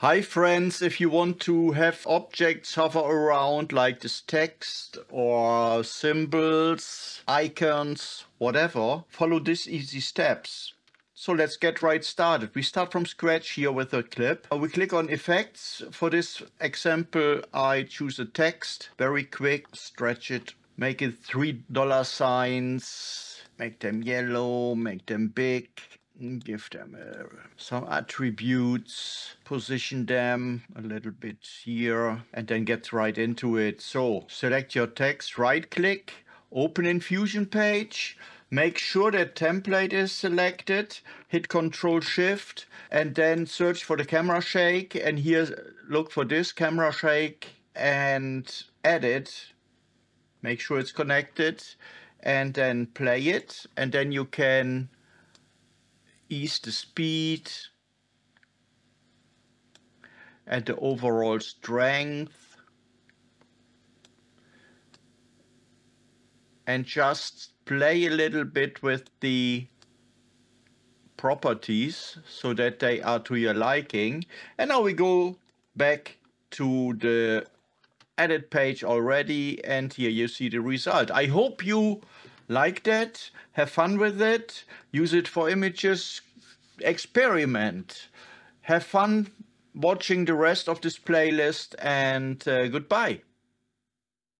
Hi friends, if you want to have objects hover around like this text or symbols, icons, whatever, follow these easy steps. So let's get right started. We start from scratch here with a clip. We click on effects. For this example, I choose a text, very quick, stretch it, make it $3 signs, make them yellow, make them big. Give them some attributes, position them a little bit here, and then get right into it. So select your text, right click, open in Fusion page, make sure that template is selected, hit Ctrl Shift, and then search for the camera shake. And here look for this camera shake and add it. Make sure it's connected and then play it, and then you can ease the speed and the overall strength, and just play a little bit with the properties so that they are to your liking. And now we go back to the edit page already, and here you see the result. I hope you like that, have fun with it, use it for images, experiment, have fun watching the rest of this playlist, and goodbye.